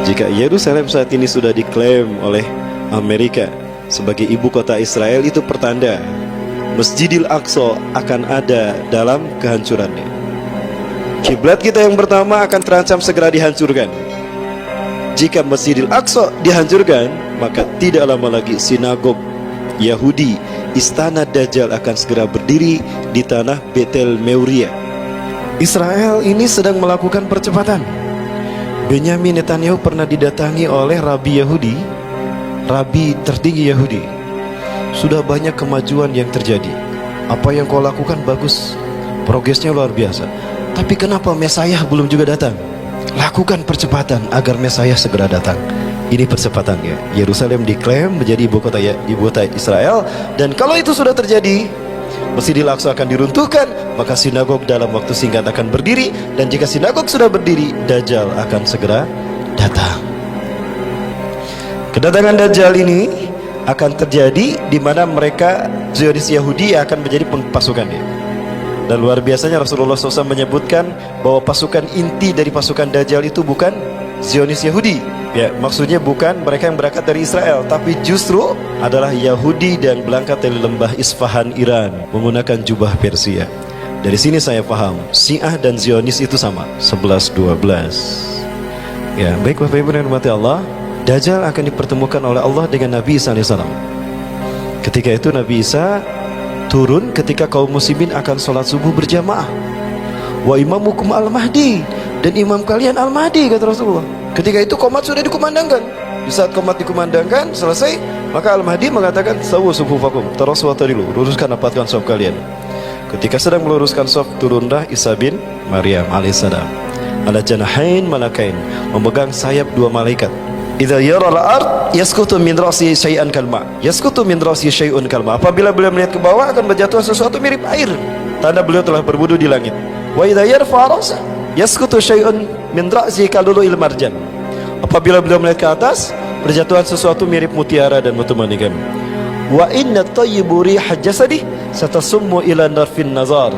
Jika Yerusalem saat ini sudah diklaim oleh Amerika sebagai ibu kota Israel, itu pertanda Masjidil Aqsa akan ada dalam kehancurannya. Kiblat kita yang pertama akan terancam segera dihancurkan. Jika Masjidil Aqsa dihancurkan, maka tidak lama lagi sinagog Yahudi, istana Dajjal akan segera berdiri di tanah Betel Meuria. Israel ini sedang melakukan percepatan. Benyamin Netanyahu pernah didatangi oleh Rabi Yahudi, Rabi tertinggi Yahudi. Sudah banyak kemajuan yang terjadi. Apa yang kau lakukan bagus, progresnya luar biasa. Tapi kenapa Mesias belum juga datang? Lakukan percepatan agar Mesias segera datang. Ini percepatannya. Yerusalem diklaim menjadi ibu kota Israel, dan kalau itu sudah terjadi, Masjidil Aqsa akan diruntuhkan, maka sinagog dalam waktu singkat akan berdiri, dan jika sinagog sudah berdiri, Dajjal akan segera datang. Kedatangan Dajjal ini akan terjadi di mana mereka Zionis Yahudi akan menjadi pasukannya. Dan luar biasanya Rasulullah SAW menyebutkan bahwa pasukan inti dari pasukan Dajjal itu bukan Zionis Yahudi. Ya, maksudnya bukan mereka yang berangkat dari Israel, tapi justru adalah Yahudi dan berangkat dari lembah Isfahan, Iran, menggunakan jubah Persia. Dari sini saya paham, Syiah dan Zionis itu sama, 11-12. Ya, baik Bapak Ibu yang dirahmati Allah, Dajjal akan dipertemukan oleh Allah dengan Nabi Isa AS. Ketika itu Nabi Isa turun ketika kaum muslimin akan sholat subuh berjamaah. Wa imamukum al-Mahdi, dan imam kalian al-Mahdi, kata Rasulullah. Ketika itu qomat sudah dikumandangkan. Di saat qomat dikumandangkan selesai, maka Al-Mahdi mengatakan sawu sufufakum, terus watarilu, luruskan rapatkan shaf kalian. Ketika sedang meluruskan shaf, turunlah Isa bin Maryam alaihissalam ala janahain malakain, memegang sayap dua malaikat. Idza yara al-ard yasqutu min ra'si syai'an kalma, yasqutu min ra'si syai'un kalma. Apabila beliau melihat ke bawah akan berjatuh sesuatu mirip air, tanda beliau telah berwudu di langit. Wa idza yarfa ra'sa yasqutu syai'un min ra'si kalulu'il marjan. Apabila beliau melihat ke atas, berjatuhan sesuatu mirip mutiara dan mutu manikam. Wa inna tayyibu riha jasadi satasummu ila narfin nazar,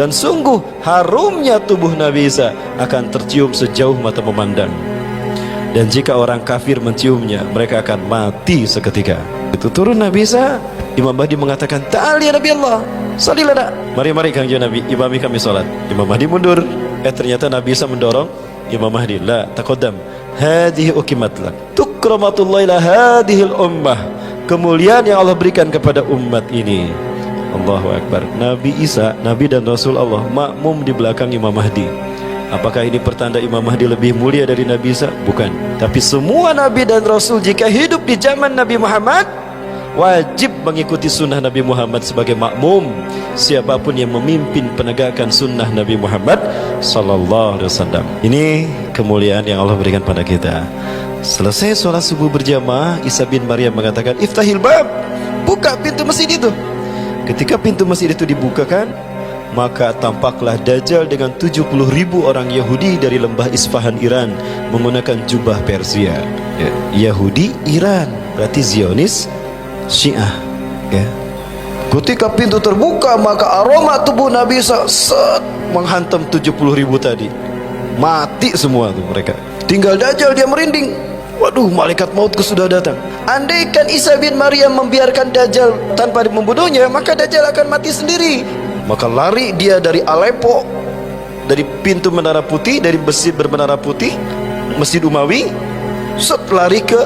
dan sungguh harumnya tubuh Nabi Isa akan tercium sejauh mata memandang. Dan jika orang kafir menciumnya, mereka akan mati seketika. Itu turun Nabi Isa, Imam Mahdi mengatakan, "Ta'al ya Nabi Allah, salilana." Mari kanjeng Nabi, imami kami salat. Imam Mahdi mundur. Ternyata Nabi Isa mendorong Imam Mahdi, "La taqaddam, hadhihi uqimat lak. Tukramatul ila hadhil ummah." Kemuliaan yang Allah berikan kepada umat ini. Allahu Akbar. Nabi Isa, Nabi dan Rasul Allah, makmum di belakang Imam Mahdi. Apakah ini pertanda Imam Mahdi lebih mulia dari Nabi Isa? Bukan. Tapi semua Nabi dan Rasul jika hidup di zaman Nabi Muhammad, wajib mengikuti sunnah Nabi Muhammad sebagai makmum. Siapapun yang memimpin penegakan sunnah Nabi Muhammad sallallahu alaihi wasallam. Ini kemuliaan yang Allah berikan pada kita. Selesai sholat subuh berjamaah, Isa bin Maryam mengatakan, "Iftahil bab." Buka pintu masjid itu. Ketika pintu masjid itu dibukakan, maka tampaklah Dajjal dengan 70.000 orang Yahudi dari lembah Isfahan, Iran, menggunakan jubah Persia. Ya, Yahudi Iran, berarti Zionis Syiah. Ya. Ketika pintu terbuka, maka aroma tubuh Nabi Isa menghantam 70.000 tadi. Mati semua tuh mereka. Tinggal Dajjal, dia merinding. Waduh, malaikat mautku sudah datang. Andaikan Isa bin Maryam membiarkan Dajjal tanpa membunuhnya, maka Dajjal akan mati sendiri. Maka lari dia dari Aleppo, dari pintu Menara Putih, dari masjid bermenara putih, Masjid Umawi, lari ke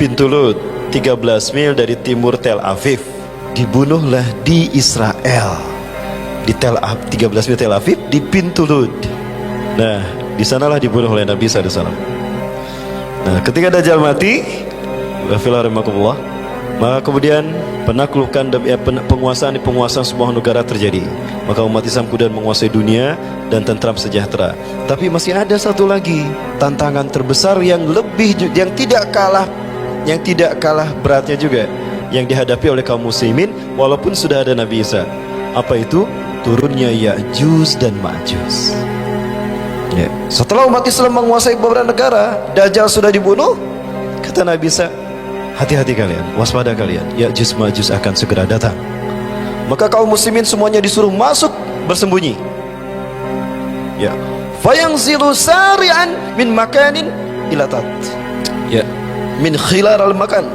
pintu Lut, 13 mil dari timur Tel Aviv. Dibunuhlah di Israel, di 13 mil Tel Aviv, di pintu Lut. Nah, di sanalah dibunuh oleh Nabi SAW. Nah, ketika Dajjal mati, maka kemudian penaklukan dan penguasaan sebuah negara terjadi. Maka umat Islam kemudian menguasai dunia dan tentram sejahtera. Tapi masih ada satu lagi tantangan terbesar yang tidak kalah beratnya juga, yang dihadapi oleh kaum muslimin walaupun sudah ada Nabi Isa. Apa itu? Turunnya Ya'juj dan Ma'juj. Ya. Setelah umat Islam menguasai beberapa negara, Dajjal sudah dibunuh, kata Nabi Isa, hati-hati kalian, waspada kalian, Ya'juj Ma'juj akan segera datang. Maka kaum muslimin semuanya disuruh masuk bersembunyi. Ya. Fayanzilu sari'an min makanin ilatat. Ya, min khilar al-makan.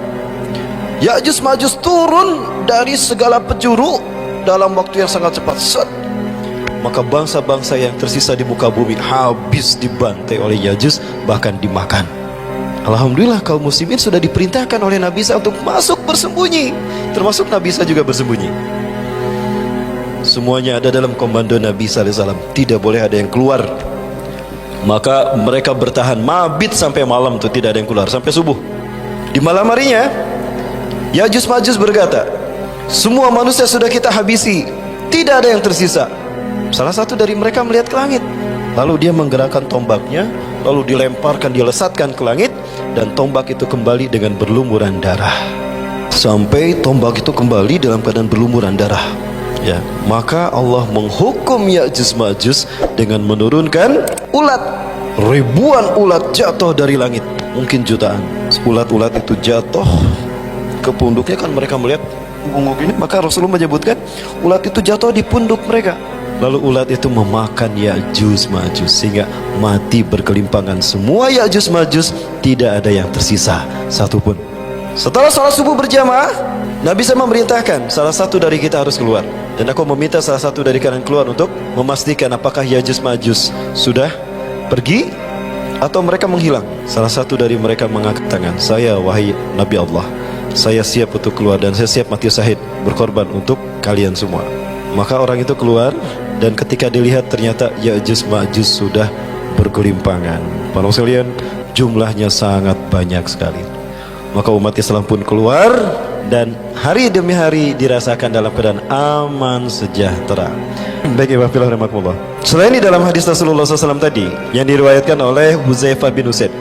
Ya'juj Ma'juj turun dari segala penjuru dalam waktu yang sangat cepat. Set. Maka bangsa-bangsa yang tersisa di muka bumi habis dibantai oleh Ya'juj, bahkan dimakan. Alhamdulillah kaum muslimin sudah diperintahkan oleh Nabi Isa untuk masuk bersembunyi. Termasuk Nabi Isa juga bersembunyi. Semuanya ada dalam komando Nabi SAW. Tidak boleh ada yang keluar. Maka mereka bertahan mabit sampai malam tuh, tidak ada yang keluar sampai subuh. Di malam harinya Ya'juj Ma'juj berkata, semua manusia sudah kita habisi, tidak ada yang tersisa. Salah satu dari mereka melihat ke langit, lalu dia menggerakkan tombaknya, lalu dilemparkan, dilesatkan ke langit, dan tombak itu kembali dengan berlumuran darah. Sampai tombak itu kembali dalam keadaan berlumuran darah. Ya, maka Allah menghukum Ya'juj Ma'juj dengan menurunkan ulat. Ribuan ulat jatuh dari langit, mungkin jutaan. Ulat-ulat itu jatuh ke punduknya, kan mereka melihat bungkuk ini, maka Rasulullah menyebutkan ulat itu jatuh di punduk mereka. Lalu ulat itu memakan Ya'juj Ma'juj sehingga mati berkelimpangan semua Ya'juj Ma'juj, tidak ada yang tersisa satupun. Setelah salat subuh berjamaah, Nabi SAW memerintahkan salah satu dari kita harus keluar, dan aku meminta salah satu dari kalian keluar untuk memastikan apakah Ya'juj Ma'juj sudah pergi atau mereka menghilang. Salah satu dari mereka mengangkat tangan, saya wahai Nabi Allah, saya siap untuk keluar dan saya siap mati syahid berkorban untuk kalian semua. Maka orang itu keluar, dan ketika dilihat ternyata Ya'juj Ma'juj sudah bergelimpangan. Para sekalian, jumlahnya sangat banyak sekali. Maka umat Islam pun keluar, dan hari demi hari dirasakan dalam keadaan aman sejahtera. Baik, Ibu Fillah rahimakumullah. Selain di dalam hadis Rasulullah SAW tadi yang diriwayatkan oleh Huzaifah bin Usaid,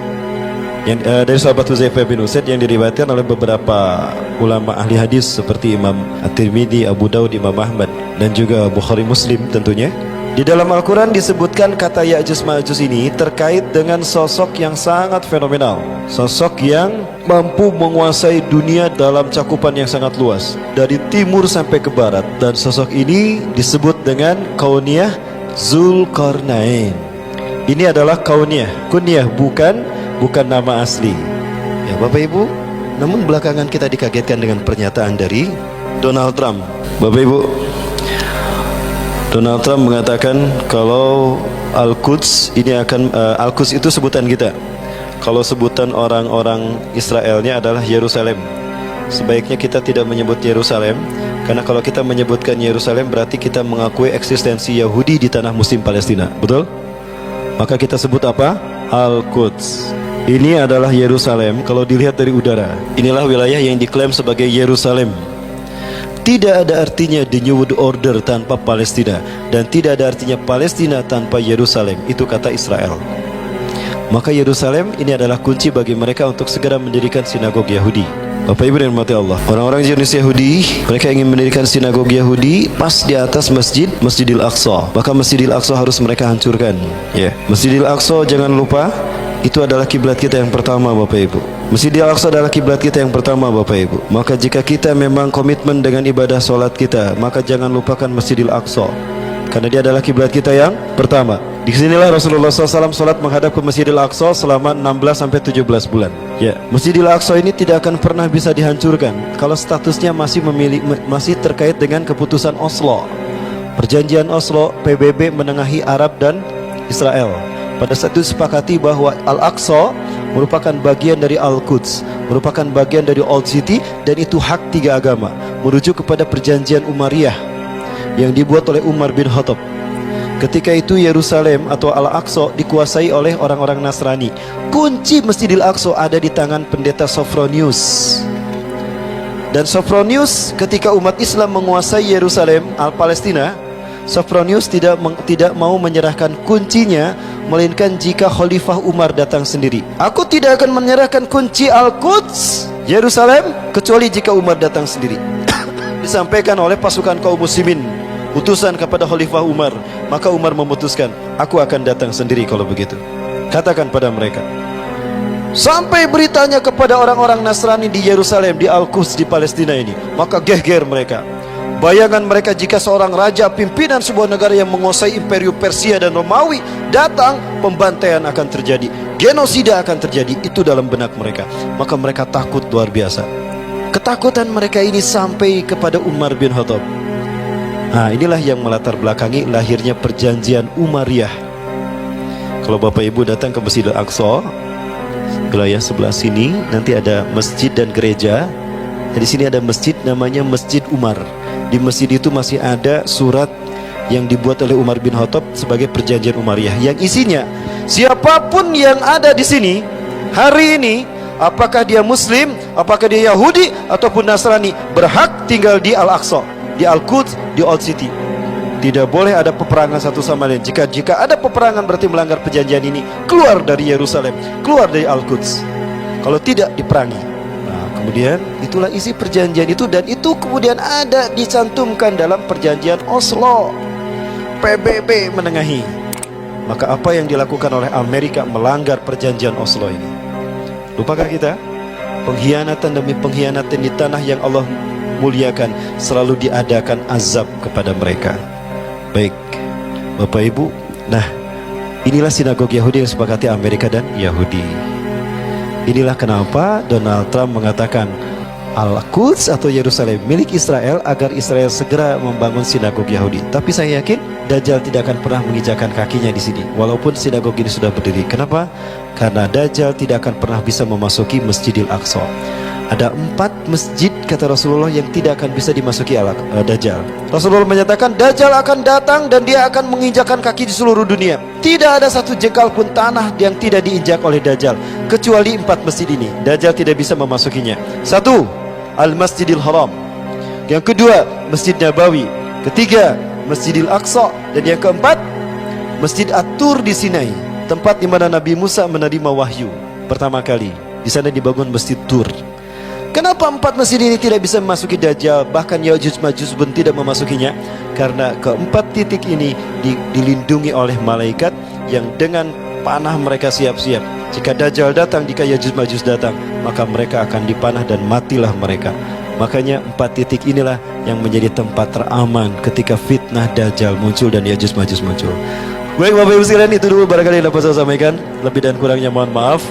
yang dari sahabat Huzaifah bin Usaid, yang diriwayatkan oleh beberapa ulama ahli hadis seperti Imam At-Tirmidzi, Abu Daud, Imam Ahmad, dan juga Bukhari Muslim tentunya. Di dalam Al-Quran disebutkan kata Ya'juj Ma'juj ini terkait dengan sosok yang sangat fenomenal, sosok yang mampu menguasai dunia dalam cakupan yang sangat luas, dari timur sampai ke barat. Dan sosok ini disebut dengan Kauniyah Zulkarnain. Ini adalah Kauniyah, kunyah, bukan nama asli. Ya Bapak Ibu, namun belakangan kita dikagetkan dengan pernyataan dari Donald Trump. Bapak Ibu, Donald Trump mengatakan kalau Al-Quds ini akan Al-Quds itu sebutan kita. Kalau sebutan orang-orang Israelnya adalah Yerusalem. Sebaiknya kita tidak menyebut Yerusalem, karena kalau kita menyebutkan Yerusalem berarti kita mengakui eksistensi Yahudi di tanah Muslim Palestina. Betul? Maka kita sebut apa? Al-Quds. Ini adalah Yerusalem kalau dilihat dari udara. Inilah wilayah yang diklaim sebagai Yerusalem. Tidak ada artinya the New World Order tanpa Palestina, dan tidak ada artinya Palestina tanpa Yerusalem. Itu kata Israel. Maka Yerusalem ini adalah kunci bagi mereka untuk segera mendirikan sinagog Yahudi. Bapak Ibu dan mati Allah, orang-orang Zionis Yahudi, mereka ingin mendirikan sinagog Yahudi pas di atas Masjidil Aqsa. Maka Masjidil Aqsa harus mereka hancurkan. Ya, Masjidil Aqsa jangan lupa, itu adalah kiblat kita yang pertama Bapak Ibu. Masjidil Aqsa adalah kiblat kita yang pertama Bapak Ibu. Maka jika kita memang komitmen dengan ibadah solat kita, maka jangan lupakan Masjidil Aqsa, karena dia adalah kiblat kita yang pertama. Di sinilah Rasulullah SAW solat menghadap ke Masjidil Aqsa selama 16-17 bulan. Ya, Masjidil Aqsa ini tidak akan pernah bisa dihancurkan kalau statusnya masih terkait dengan keputusan Oslo. Perjanjian Oslo, PBB menengahi Arab dan Israel. Pada saat itu disepakati bahwa Al-Aqsa merupakan bagian dari Al-Quds, merupakan bagian dari Old City, dan itu hak tiga agama, merujuk kepada perjanjian Umayyah yang dibuat oleh Umar bin Khattab. Ketika itu Yerusalem atau Al-Aqsa dikuasai oleh orang-orang Nasrani. Kunci Masjidil Aqsa ada di tangan pendeta Sophronius. Dan Sophronius, ketika umat Islam menguasai Yerusalem, Palestina, Sophronius tidak mau menyerahkan kuncinya, melainkan jika Khalifah Umar datang sendiri. Aku tidak akan menyerahkan kunci Al-Quds Yerusalem kecuali jika Umar datang sendiri. Disampaikan oleh pasukan kaum muslimin, utusan kepada Khalifah Umar. Maka Umar memutuskan, aku akan datang sendiri kalau begitu. Katakan pada mereka. Sampai beritanya kepada orang-orang Nasrani di Yerusalem, di Al-Quds, di Palestina ini. Maka geger mereka. Bayangan mereka jika seorang raja pimpinan sebuah negara yang menguasai Imperium Persia dan Romawi datang, pembantaian akan terjadi. genosida akan terjadi, itu dalam benak mereka. Maka mereka takut luar biasa. Ketakutan mereka ini sampai kepada Umar bin Khattab. Nah, inilah yang melatar belakangi lahirnya perjanjian Umayyah. Kalau Bapak Ibu datang ke Masjid Al-Aqsa, wilayah sebelah sini nanti ada masjid dan gereja. Di sini ada masjid namanya Masjid Umar. Di masjid itu masih ada surat yang dibuat oleh Umar bin Khattab sebagai perjanjian Umayyah, yang isinya siapapun yang ada di sini hari ini, apakah dia Muslim, apakah dia Yahudi ataupun Nasrani, berhak tinggal di Al-Aqsa, di Al-Quds, di Old City. Tidak boleh ada peperangan satu sama lain. Jika ada peperangan berarti melanggar perjanjian ini, keluar dari Yerusalem, keluar dari Al-Quds. Kalau tidak, diperangi. Nah, kemudian itulah isi perjanjian itu, dan itu kemudian ada dicantumkan dalam perjanjian Oslo. PBB menengahi. Maka apa yang dilakukan oleh Amerika melanggar perjanjian Oslo ini? Lupakah kita? Pengkhianatan demi pengkhianatan di tanah yang Allah muliakan, selalu diadakan azab kepada mereka. Baik, Bapak Ibu. Nah, inilah sinagog Yahudi yang sepakati Amerika dan Yahudi. Inilah kenapa Donald Trump mengatakan Al-Quds atau Yerusalem milik Israel, agar Israel segera membangun sinagog Yahudi. Tapi saya yakin Dajjal tidak akan pernah menginjakan kakinya di sini, walaupun sinagog ini sudah berdiri. Kenapa? Karena Dajjal tidak akan pernah bisa memasuki Masjidil Aqsa. Ada 4 masjid kata Rasulullah yang tidak akan bisa dimasuki Dajjal. Rasulullah menyatakan Dajjal akan datang dan dia akan menginjakan kaki di seluruh dunia. Tidak ada satu jengkal pun tanah yang tidak diinjak oleh Dajjal, kecuali 4 masjid ini. Dajjal tidak bisa memasukinya. 1. Al-Masjidil Haram. Yang kedua, Masjid Nabawi. Ketiga, Masjidil Aqsa. Dan yang keempat, Masjid At-Tur di Sinai, tempat di mana Nabi Musa menerima wahyu pertama kali. Di sana dibangun Masjid Tur. Kenapa 4 masjid ini tidak bisa memasuki Dajjal, bahkan Ya'juj Ma'juj pun tidak memasukinya? Karena keempat titik ini dilindungi oleh malaikat yang dengan panah mereka siap-siap. Jika Dajjal datang, jika Ya'juj Ma'juj datang, maka mereka akan dipanah dan matilah mereka. Makanya 4 titik inilah yang menjadi tempat teraman ketika fitnah Dajjal muncul dan Ya'juj Ma'juj muncul. Baik Bapak Ibu sekalian, itu dulu barangkali yang dapat saya sampaikan. Lebih dan kurangnya mohon maaf.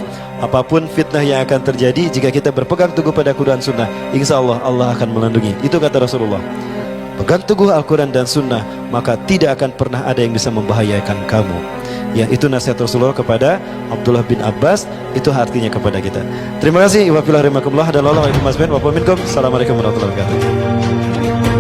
Apapun fitnah yang akan terjadi, jika kita berpegang teguh pada Quran Sunnah, insya Allah Allah akan melindungi. Itu kata Rasulullah. Pegang teguh Al-Quran dan Sunnah, maka tidak akan pernah ada yang bisa membahayakan kamu. Ya, itu nasihat Rasulullah kepada Abdullah bin Abbas. Itu artinya kepada kita. Terima kasih. Wabillahi taufiq wal hidayah. Assalamualaikum warahmatullahi wabarakatuh.